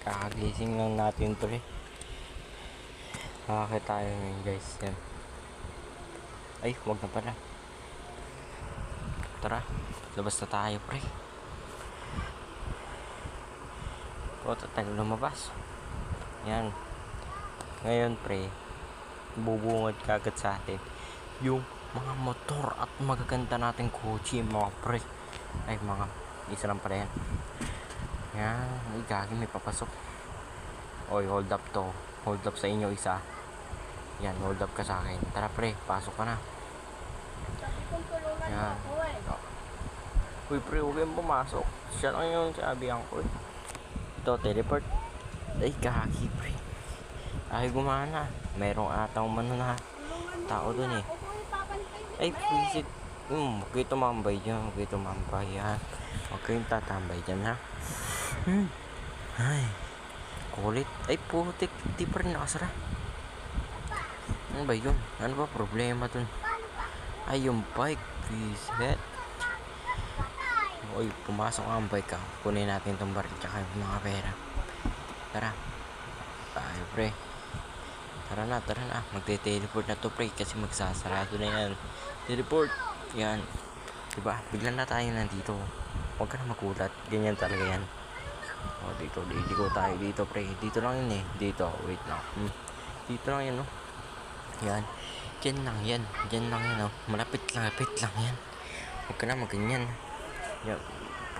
Kakagising lang natin pre. Kakakit tayo ngayon guys. Yan. Ay, wag na pala. Tara, labas na tayo pre. O, tayo lumabas. Yan. Ngayon pre, bubungad kagad sa atin yung mga motor at magaganda nating kotse mga pre. Ay mga, isa lang pala yan. Yan, ay gagi may papasok. Oy, hold up to. Hold up sa inyo isa. Yan, hold up ka sa akin. Tara pre, pasok ka na. Yan. Uy pre, huwag kayong pumasok. Siya lang yung sabihan ko. Ito, teleport. Ay, gagi pre. Ay, gumana. Merong atang umano na tao dun eh. Ay, visit. Huwag kayo tumambay dyan. Huwag kayo tumambay yan. Huwag kayong tatambay dyan ha. Ay, kulit. Ay, putik. Di pa rin nakasara. Ano ba yun? Ano ba problema dun? Ay, yung bike. Visit. Uy, pumasok ang bike ka. Kunin natin itong baril tsaka yung mga pera. Tara. Tayo pre. Tara na. Magte-teleport na to pre. Kasi magsasarado na yan. Teleport. Yan. Diba? Biglan na tayo nandito. Huwag ka na magulat. Ganyan talaga yan. O, dito tayo dito pre. Dito lang yun eh. Dito. Wait lang. Dito lang yan oh. Yan. Diyan lang yan. Oh. Malapit lang yan. Huwag ka na maganyan. Yan.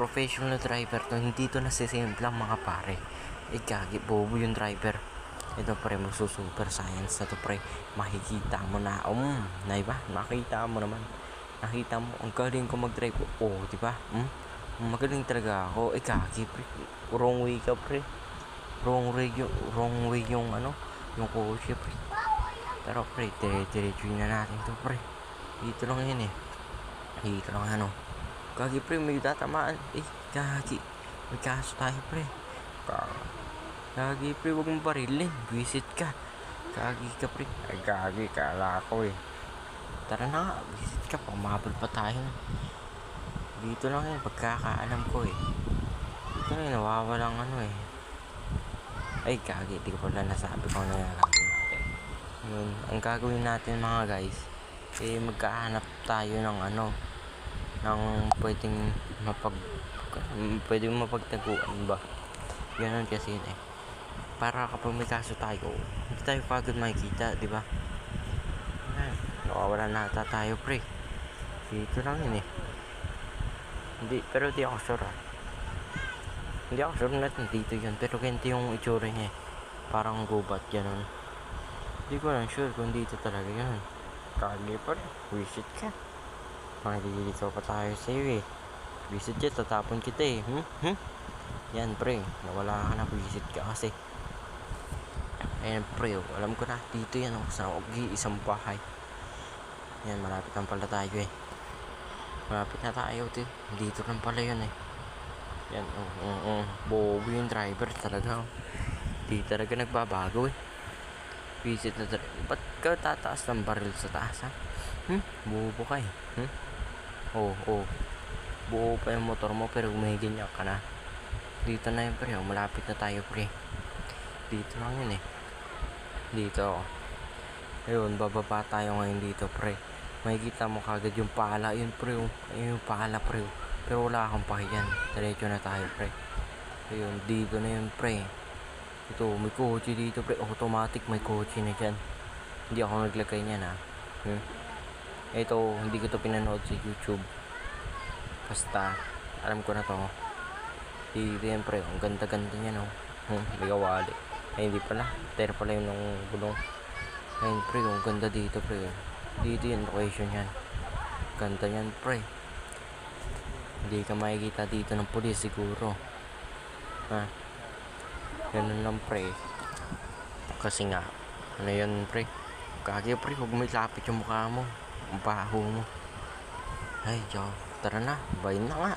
Professional driver to. Hindi to nasisimplang mga pare. Eh gagi. Bobo yung driver. Ito pre. Magsusuper science na to pre. Makikita mo na. Naiba? Nakita mo naman. Nakita mo. Ang galing ko mag-drive. Oh, diba? Magaling talaga ako. Eh gagi pre. Wrong way ka pre. Wrong way yung ano. Yung kotse pre. Pero pre, dire-diretso na natin to pre. Dito lang yun eh. Dito lang ano. Gagi pre, may tatamaan. Eh, gagi. May kaso tayo pre. Gagi pre, huwag mong barilin. Visit ka. Gagi ka pre. Ay gagi, kala ko eh. Tara na nga, visit ka. Pumabal pa tayo. Dito lang yun, pagkakaalam ko eh. Dito lang yun, nawawalang ano eh. Ay gagi, di ko pala nasabi ko na gagawin natin. Yun, ang gagawin natin mga guys, eh magkahanap tayo ng ano, ng pwedeng mapagtaguan ba. Ganun kasi yun eh. Para kapag may kaso tayo, hindi tayo pagod makikita, di ba? Nawawala na ata tayo pre. Dito lang yun eh. Pero di ako sure ah. Hindi ako sure natin dito yun. Pero ganito yung itsura niya eh. Parang gubat ganun. Hindi ko lang sure kung dito talaga yun. Kagi pa rin. Visit ka. Makikita pa tayo sa'yo eh. Visit ka, tatapon kita eh. Yan pre. Nawala ka na. Visit ka kasi. Ayan pre. Alam ko na. Dito yan. Sa isang bahay. Yan. Malapit lang pala tayo eh. Malapit na tayo. Dito lang pala yun eh. Yan. Bobo yung driver talaga. Di talaga nagbabago eh. Visit na talaga. Ba't ka tataas ng baril sa taas ha? Bobo ka eh. Buo pa yung motor mo pero umihingi ka na. Dito na yun pre. Malapit na tayo pre. Dito lang yun eh. Dito. Ayun, bababa tayo ngayon dito pre. Makikita mo kagad yung pala. Yun pre. Ayun yung pala pre. Pero wala akong pakiyan. Diretso na tayo pre. Ayun, dito na yun pre. Ito, may kotse dito pre. Automatic may kotse na dyan. Hindi ako naglagay niyan ha. Ito, hindi ko to pinanood sa YouTube. Basta, alam ko na to. Dito yan pre. Ang ganda-ganda niya no. May kawali. Ay hindi pala. Pero pala yun ng gulong. Ayun pre, ang ganda dito pre. Dito yung location yan. Ganda yan pre. Hindi ka makikita dito ng pulis siguro. Ganun lang pre. Kasi nga, ano yun pre? Kagi pre, huwag mo ilapit yung mukha mo. Ang baho mo. Ay, Tara na, bye na nga.